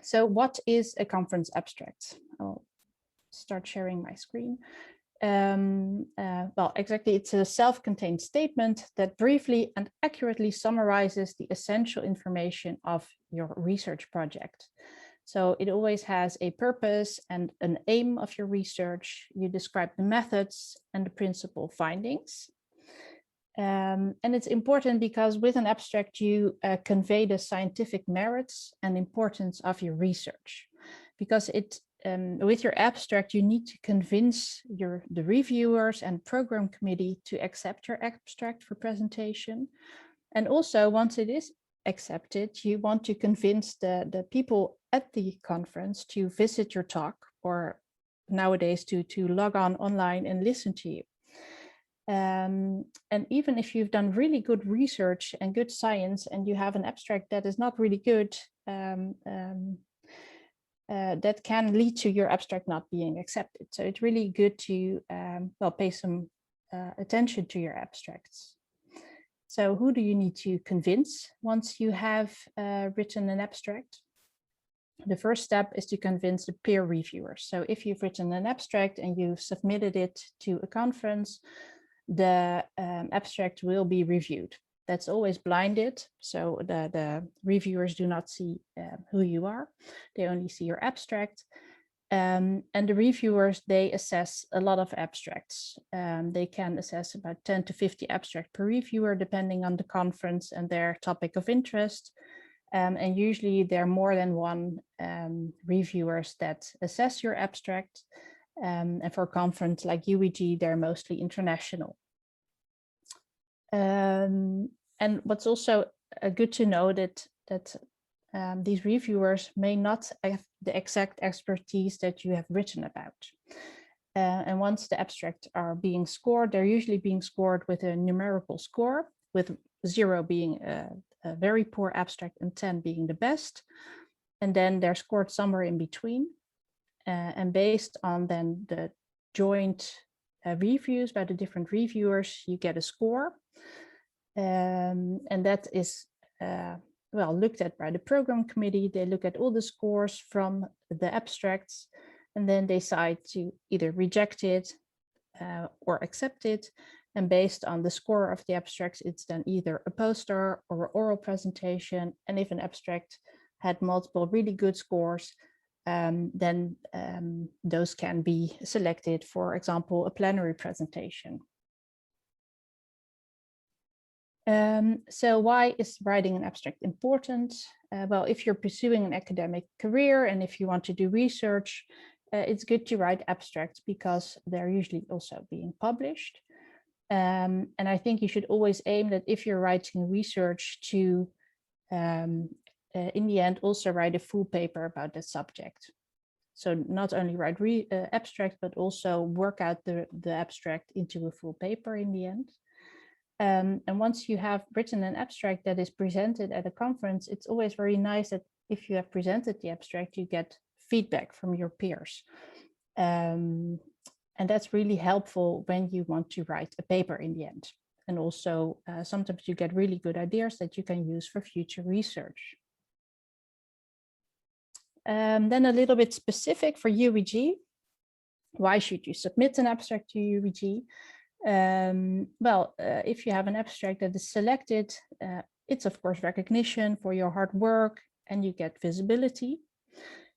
So what is a conference abstract? I'll start sharing my screen. Well, exactly, it's a self-contained statement that briefly and accurately summarizes the essential information of your research project. So it always has a purpose and an aim of your research. You describe the methods and the principal findings. And it's important because with an abstract, you convey the scientific merits and importance of your research. Because with your abstract, you need to convince the reviewers and program committee to accept your abstract for presentation. And also, once it is accepted, you want to convince the people at the conference to visit your talk, or nowadays to log on online and listen to you. And even if you've done really good research and good science and you have an abstract that is not really good, that can lead to your abstract not being accepted. So it's really good to well, pay some attention to your abstracts. So who do you need to convince once you have written an abstract? The first step is to convince the peer reviewers. So if you've written an abstract and you've submitted it to a conference, the abstract will be reviewed. That's always blinded, so the reviewers do not see who you are. They only see your abstract. And the reviewers, they assess a lot of abstracts. They can assess about 10 to 50 abstracts per reviewer, depending on the conference and their topic of interest. And usually there are more than one reviewers that assess your abstract. And for a conference like UEG, they're mostly international. And what's also good to know that these reviewers may not have the exact expertise that you have written about. And once the abstracts are being scored, they're usually being scored with a numerical score, with 0 being a very poor abstract and 10 being the best. And then they're scored somewhere in between. And based on then the joint reviews by the different reviewers, you get a score. And that is well, looked at by the program committee. They look at all the scores from the abstracts, and then they decide to either reject it or accept it. And based on the score of the abstracts, it's then either a poster or an oral presentation. And if an abstract had multiple really good scores, then those can be selected, for example, a plenary presentation. So why is writing an abstract important? Well, if you're pursuing an academic career and if you want to do research, it's good to write abstracts because they're usually also being published. And I think you should always aim that if you're writing research to, in the end, also write a full paper about that subject. So not only write abstract, but also work out the abstract into a full paper in the end. And once you have written an abstract that is presented at a conference, it's always very nice that if you have presented the abstract, you get feedback from your peers. And that's really helpful when you want to write a paper in the end. And also sometimes you get really good ideas that you can use for future research. Then a little bit specific for UEG. Why should you submit an abstract to UEG? Well, if you have an abstract that is selected, it's of course recognition for your hard work, and you get visibility.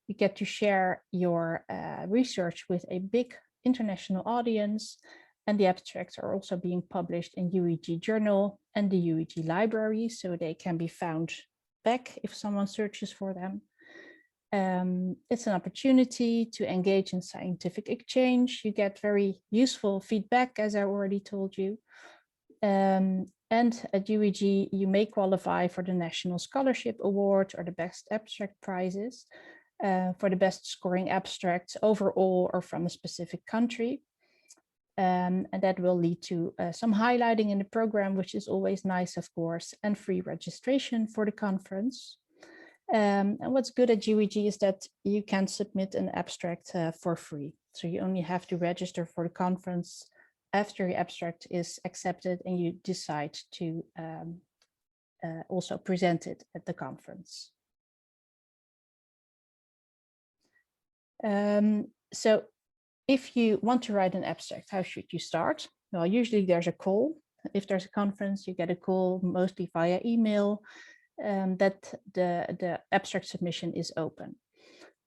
You get to share your research with a big international audience, and the abstracts are also being published in UEG Journal and the UEG library, so they can be found back if someone searches for them. It's an opportunity to engage in scientific exchange. You get very useful feedback, as I already told you. And at UEG, you may qualify for the National Scholarship Award or the Best Abstract Prizes for the best scoring abstracts overall or from a specific country. And that will lead to some highlighting in the program, which is always nice, of course, and free registration for the conference. And what's good at UEG is that you can submit an abstract for free. So you only have to register for the conference after your abstract is accepted and you decide to also present it at the conference. So if you want to write an abstract, how should you start? Well, usually there's a call. If there's a conference, you get a call, mostly via email, that the abstract submission is open.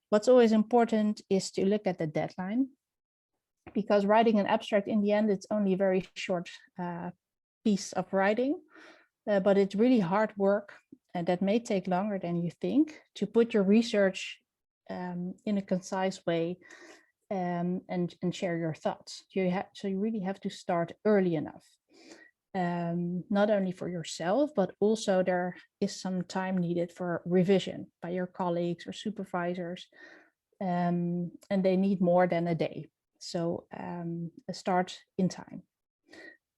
What's always important is to look at the deadline, because writing an abstract, in the end, it's only a very short piece of writing, but it's really hard work, and that may take longer than you think, to put your research in a concise way and share your thoughts. So you really have to start early enough, not only for yourself, but also there is some time needed for revision by your colleagues or supervisors, and they need more than a day. So start in time.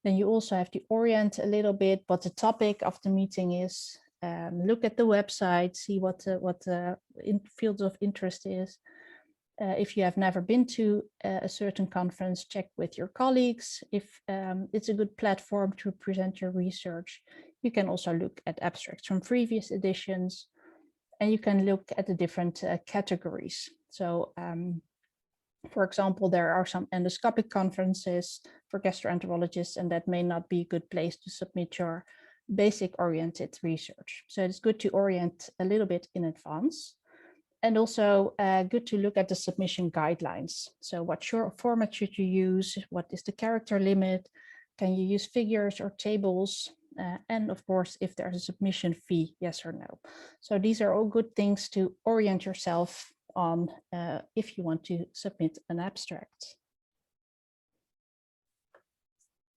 Then you also have to orient a little bit what the topic of the meeting is. Look at the website, see what the fields of interest is. If you have never been to a certain conference, check with your colleagues if it's a good platform to present your research. You can also look at abstracts from previous editions, and you can look at the different categories. So for example, there are some endoscopic conferences for gastroenterologists, and that may not be a good place to submit your basic oriented research. So it's good to orient a little bit in advance. And also good to look at the submission guidelines. So what format should you use? What is the character limit? Can you use figures or tables? And of course, if there's a submission fee, yes or no. So these are all good things to orient yourself on if you want to submit an abstract.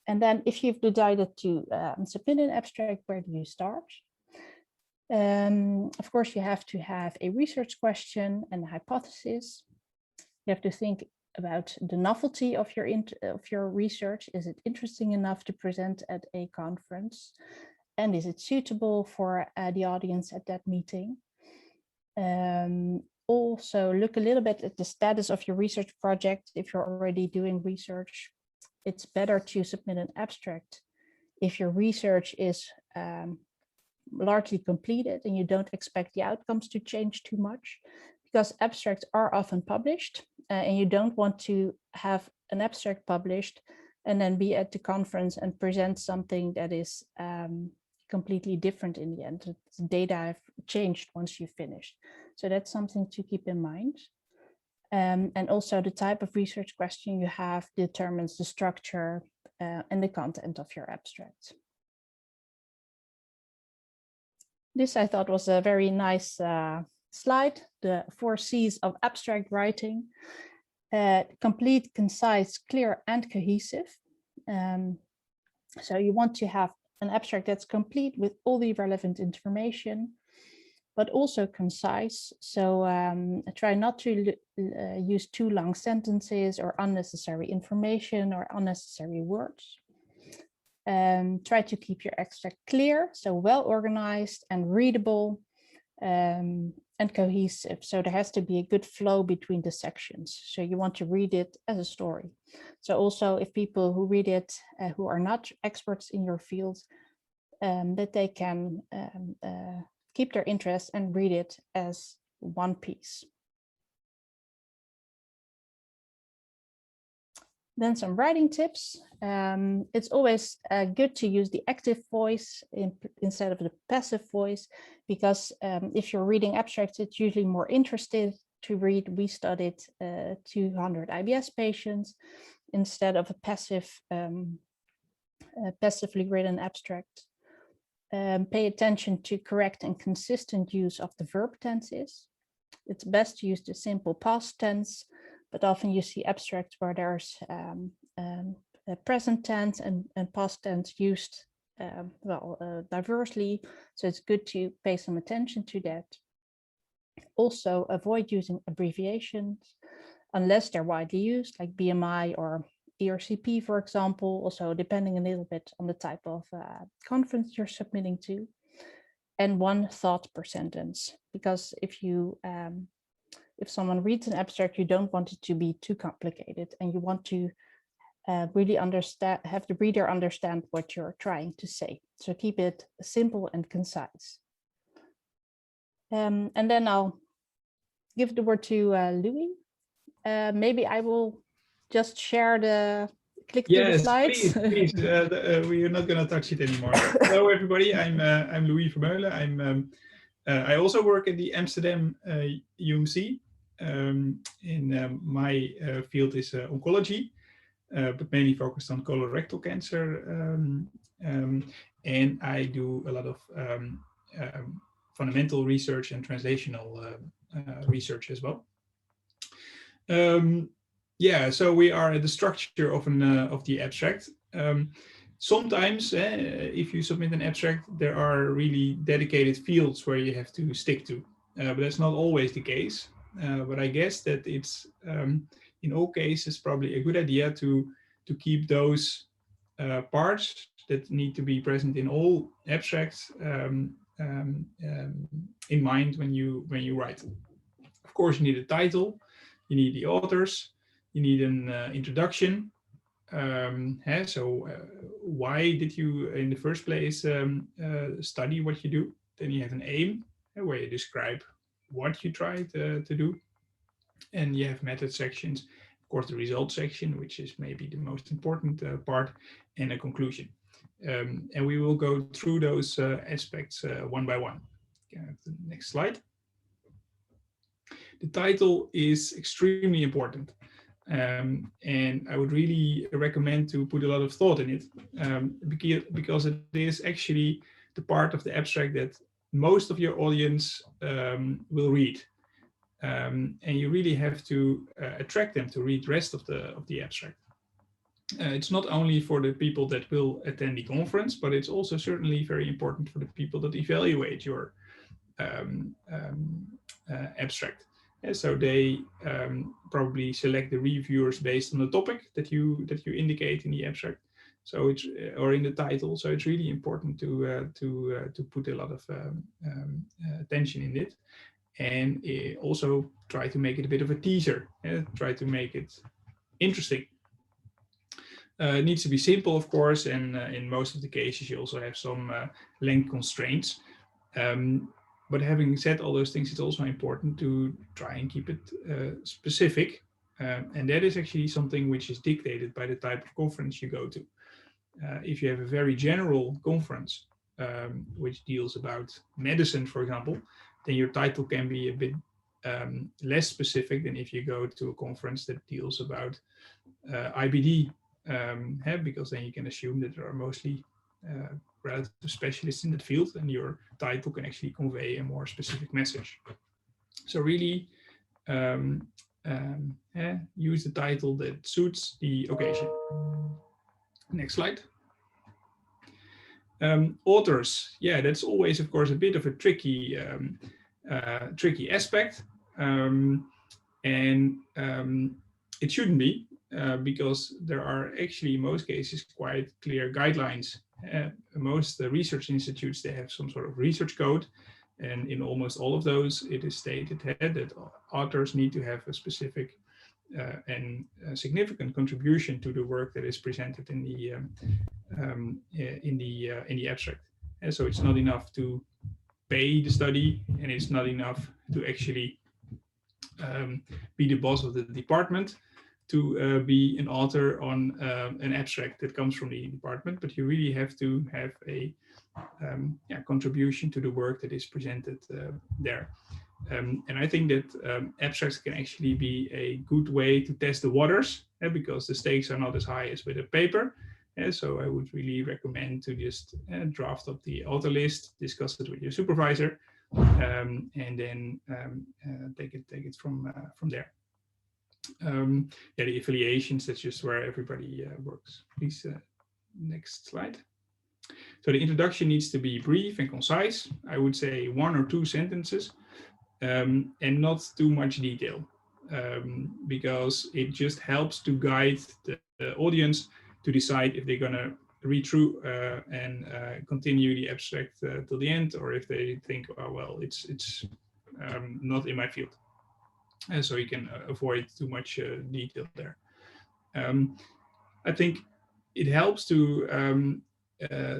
And then if you've decided to submit an abstract, where do you start? Of course, you have to have a research question and a hypothesis. You have to think about the novelty of your research. Is it interesting enough to present at a conference? And is it suitable for the audience at that meeting? Also, look a little bit at the status of your research project. If you're already doing research, it's better to submit an abstract if your research is largely completed and you don't expect the outcomes to change too much, because abstracts are often published and you don't want to have an abstract published and then be at the conference and present something that is completely different in the end. The data have changed once you've finished. So that's something to keep in mind. And also the type of research question you have determines the structure and the content of your abstract. This I thought was a very nice slide, the 4 C's of abstract writing. Complete, concise, clear, and cohesive. So you want to have an abstract that's complete with all the relevant information, but also concise. So try not to use too long sentences or unnecessary information or unnecessary words. Try to keep your abstract clear, so well organized and readable and cohesive. So there has to be a good flow between the sections. So you want to read it as a story. So also if people who read it who are not experts in your field, that they can keep their interest and read it as one piece. Then some writing tips. It's always good to use the active voice instead of the passive voice, because if you're reading abstracts, it's usually more interested to read. We studied 200 IBS patients instead of a passively written abstract. Pay attention to correct and consistent use of the verb tenses. It's best to use the simple past tense, but often you see abstracts where there's a present tense and past tense used diversely. So it's good to pay some attention to that. Also, avoid using abbreviations unless they're widely used, like BMI or ERCP, for example. Also, depending a little bit on the type of conference you're submitting to. And one thought per sentence, because if someone reads an abstract, you don't want it to be too complicated, and you want to really have the reader understand what you're trying to say. So keep it simple and concise. And then I'll give the word to Louis maybe I will just share click to the Yes, slides. please. We are not going to touch it anymore. Hello, everybody. I'm Louis Vermeulen. I also work at the Amsterdam UMC. My field is oncology, but mainly focused on colorectal cancer. And I do a lot of fundamental research and translational research as well. Yeah, so we are at the structure of the abstract. Sometimes, if you submit an abstract, there are really dedicated fields where you have to stick to, but that's not always the case. But I guess that it's in all cases probably a good idea to keep those parts that need to be present in all abstracts in mind when you write. Of course, you need a title, you need the authors, you need an introduction. So why did you in the first place study what you do? Then you have an aim where you describe what you try to do. And you have method sections, of course, the result section, which is maybe the most important part, and a conclusion. And we will go through those aspects one by one. The next slide. The title is extremely important. And I would really recommend to put a lot of thought in it, because it is actually the part of the abstract that most of your audience will read. And you really have to attract them to read the rest of the abstract. It's not only for the people that will attend the conference, but it's also certainly very important for the people that evaluate your abstract. So they probably select the reviewers based on the topic that you indicate in the abstract. So it's or in the title. So it's really important to put a lot of attention in it, and also try to make it a bit of a teaser. Try to make it interesting. It needs to be simple, of course, and in most of the cases you also have some length constraints. But having said all those things, it's also important to try and keep it specific. And that is actually something which is dictated by the type of conference you go to. If you have a very general conference, which deals about medicine, for example, then your title can be a bit less specific than if you go to a conference that deals about IBD, because then you can assume that there are mostly relative specialists in that field, and your title can actually convey a more specific message. So really use the title that suits the occasion. Next slide. Authors, yeah, that's always, of course, a bit of a tricky aspect, and it shouldn't be, because there are actually in most cases quite clear guidelines. Most research institutes, they have some sort of research code, and in almost all of those it is stated that authors need to have a specific and significant contribution to the work that is presented in the abstract. And so it's not enough to pay the study, and it's not enough to actually be the boss of the department to be an author on an abstract that comes from the department, but you really have to have a contribution to the work that is presented there. And I think that abstracts can actually be a good way to test the waters, because the stakes are not as high as with a paper. So I would really recommend to just draft up the author list, discuss it with your supervisor, and then take it from there. The affiliations, that's just where everybody works. Please, next slide. So the introduction needs to be brief and concise. I would say 1 or 2 sentences, and not too much detail, because it just helps to guide the audience to decide if they're going to read through and continue the abstract till the end, or if they think, oh, well, it's not in my field. And so you can avoid too much detail there. I think it helps to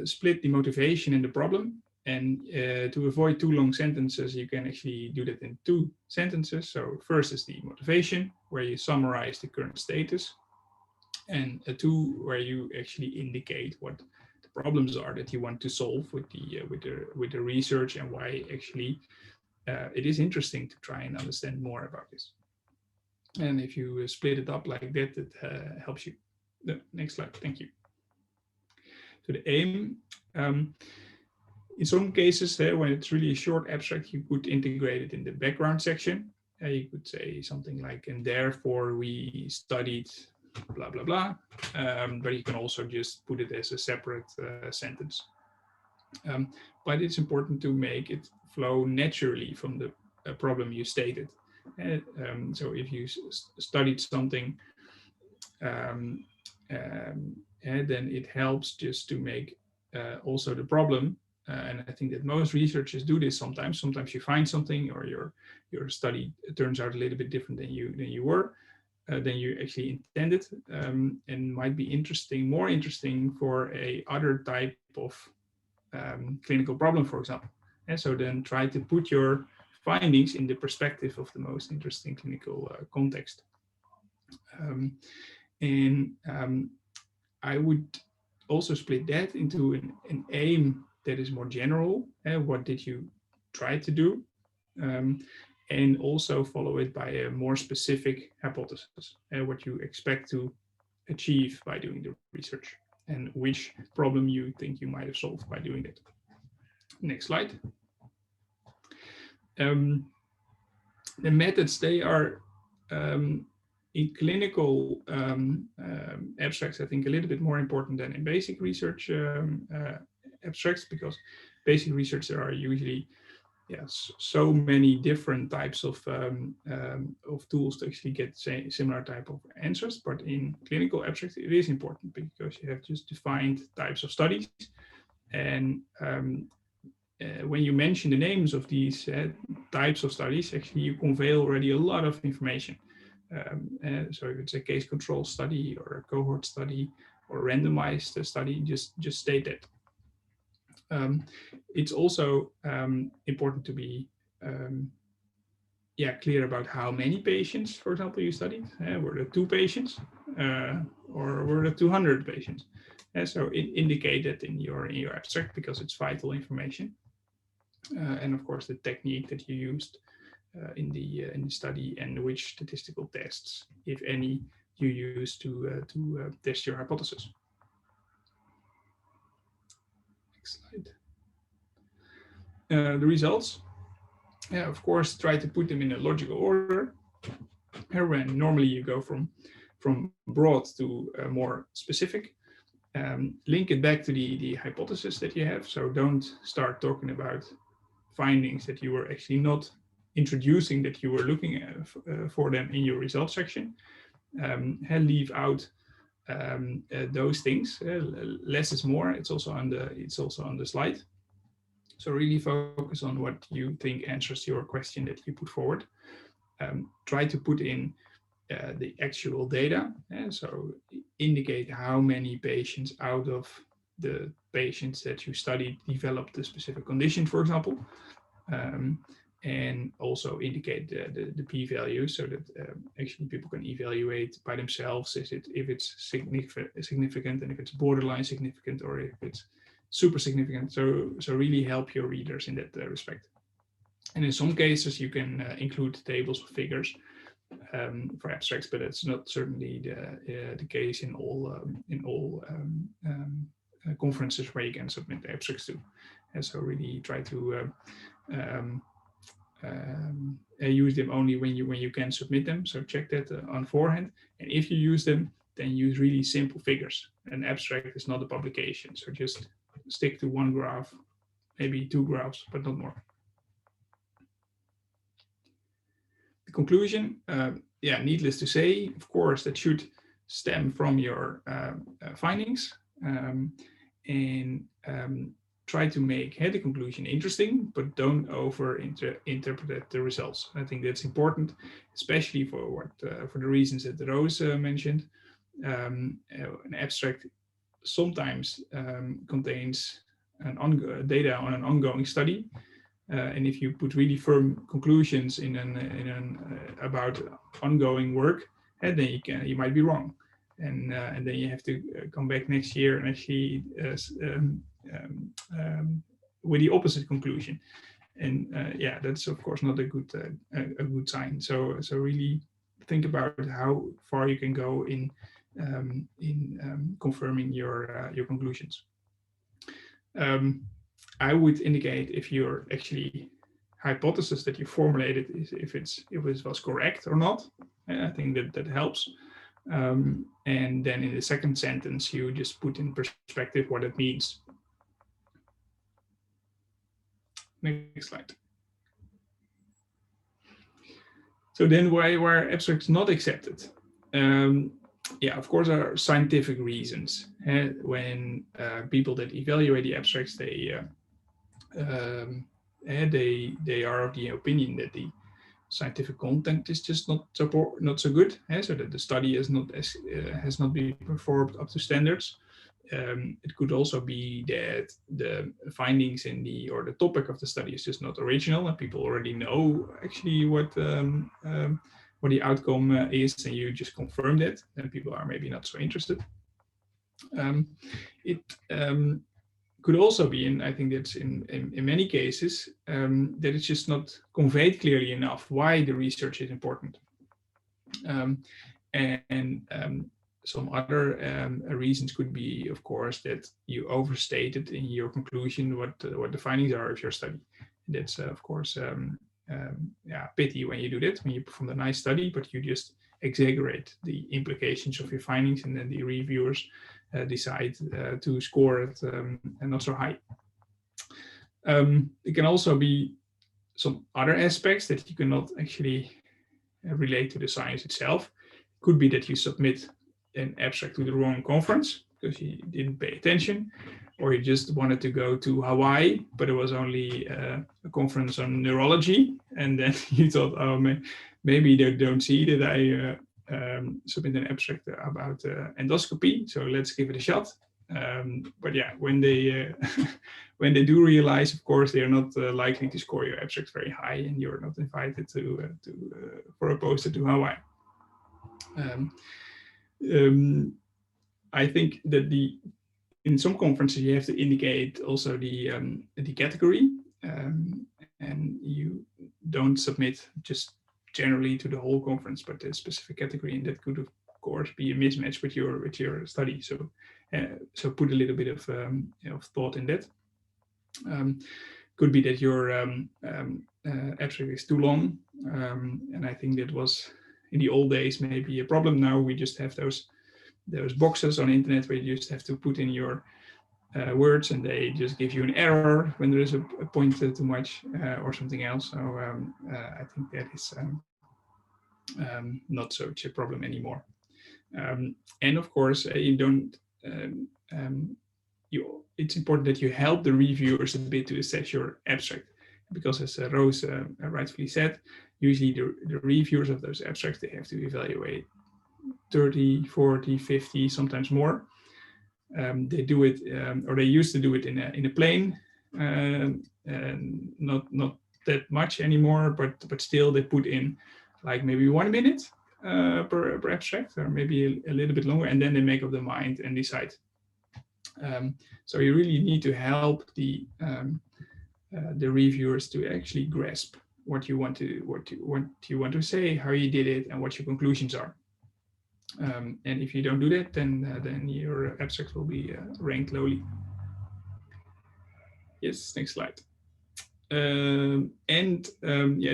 split the motivation and the problem. And to avoid too long sentences, you can actually do that in 2 sentences. So first is the motivation. where you summarize the current status, and 2 where you actually indicate what the problems are that you want to solve with the research, and why actually it is interesting to try and understand more about this. And if you split it up like that, it helps you. The next slide, thank you. So the aim, in some cases, when it's really a short abstract, you could integrate it in the background section. You could say something like, and therefore we studied blah, blah, blah. But you can also just put it as a separate sentence. But it's important to make it flow naturally from the problem you stated. So if you studied something, then it helps just to make also the problem. And I think that most researchers do this sometimes. Sometimes you find something, or your study turns out a little bit different than you actually intended, and might be more interesting for a other type of clinical problem, for example. And so then try to put your findings in the perspective of the most interesting clinical context. I would also split that into an aim that is more general. What did you try to do? And also follow it by a more specific hypothesis, what you expect to achieve by doing the research, and which problem you think you might have solved by doing that. Next slide. The methods, they are in clinical abstracts, I think, a little bit more important than in basic research abstracts, because basic research, there are usually so many different types of tools to actually get similar type of answers. But in clinical abstracts, it is important because you have just defined types of studies. And when you mention the names of these types of studies, actually you convey already a lot of information. So if it's a case control study or a cohort study or randomized study, just state that. It's also important to be clear about how many patients, for example, you studied. Were there 2 patients or were there 200 patients? So indicate that in your abstract, because it's vital information. And of course, the technique that you used in the study, and which statistical tests, if any, you use to test your hypothesis. Next slide. The results, of course, try to put them in a logical order. When normally you go from broad to more specific. Link it back to the hypothesis that you have. So don't start talking about findings that you were actually not introducing, that you were looking at for them in your results section. Leave out those things. Less is more. It's also on the slide. So really focus on what you think answers your question that you put forward. Try to put in the actual data. So indicate how many patients out of the patients that you studied developed a specific condition, for example. And also indicate the p-value, so that actually people can evaluate by themselves if it's significant, and if it's borderline significant, or if it's super significant. So really help your readers in that respect. And in some cases, you can include tables of figures for abstracts, but it's not certainly the case in all conferences where you can submit the abstracts to. And so really try to use them only when you can submit them. So check that on forehand. And if you use them, then use really simple figures. An abstract is not a publication, so just stick to 1 graph, maybe 2 graphs, but not more. The conclusion, needless to say, of course, that should stem from your findings, and try to make the conclusion interesting, but don't interpret the results. I think that's important, especially for the reasons that Roos mentioned. An abstract sometimes contains data on an ongoing study, And if you put really firm conclusions about ongoing work, then you might be wrong, and then you have to come back next year and actually with the opposite conclusion. And yeah, that's of course not a good sign. So really think about how far you can go in confirming your conclusions. I would indicate if your actually hypothesis that you formulated is if it was correct or not. I think that helps. And then in the second sentence, you just put in perspective what it means. Next slide. So then why were abstracts not accepted? Yeah, of course, there are scientific reasons. When people that evaluate the abstracts, they are of the opinion that the scientific content is just not so good, so that the study has not been performed up to standards. It could also be that the findings or the topic of the study is just not original, and people already know actually what the outcome is, and you just confirm that, and people are maybe not so interested. It could also be, and I think that's in many cases, that it's just not conveyed clearly enough why the research is important. Some other reasons could be, of course, that you overstated in your conclusion what the findings are of your study. That's of course pity when you do that, when you perform a nice study, but you just exaggerate the implications of your findings, and then the reviewers decide to score it not so high. It can also be some other aspects that you cannot actually relate to the science itself. It could be that you submit an abstract to the wrong conference because you didn't pay attention, or you just wanted to go to Hawaii, but it was only a conference on neurology, and then you thought, oh, maybe they don't see that I submit an abstract about endoscopy, so let's give it a shot. But yeah, when they when they do realize, of course, they are not likely to score your abstract very high, and you're not invited for a poster to Hawaii. I think that in some conferences you have to indicate also the category, and you don't submit just generally to the whole conference, but a specific category, and that could of course be a mismatch with your study. So put a little bit of thought in that. Could be that your abstract is too long, and I think that was in the old days maybe a problem. Now we just have those boxes on the internet where you just have to put in your words, and they just give you an error when there is a point too much or something else. So I think that is not such a problem anymore. And of course, you don't. It's important that you help the reviewers a bit to assess your abstract, because as Roos rightfully said, usually the reviewers of those abstracts, they have to evaluate 30, 40, 50, sometimes more. They do it, or they used to do it in a plane, and not that much anymore, but still they put in like maybe 1 minute per abstract, or maybe a little bit longer, and then they make up their mind and decide. So you really need to help the reviewers to actually grasp what you want to say, how you did it, and what your conclusions are. And if you don't do that, then your abstract will be ranked lowly. Yes, next slide. Yeah,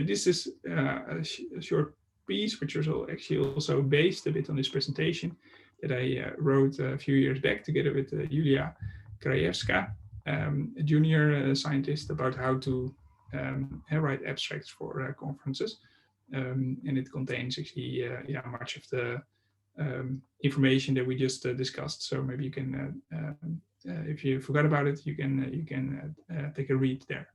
this is a short piece, which is actually also based a bit on this presentation that I wrote a few years back together with Julia Krajewska, a junior scientist, about how to write abstracts for conferences. And it contains actually much of the information that we just discussed. So maybe you can, if you forgot about it, you can take a read there.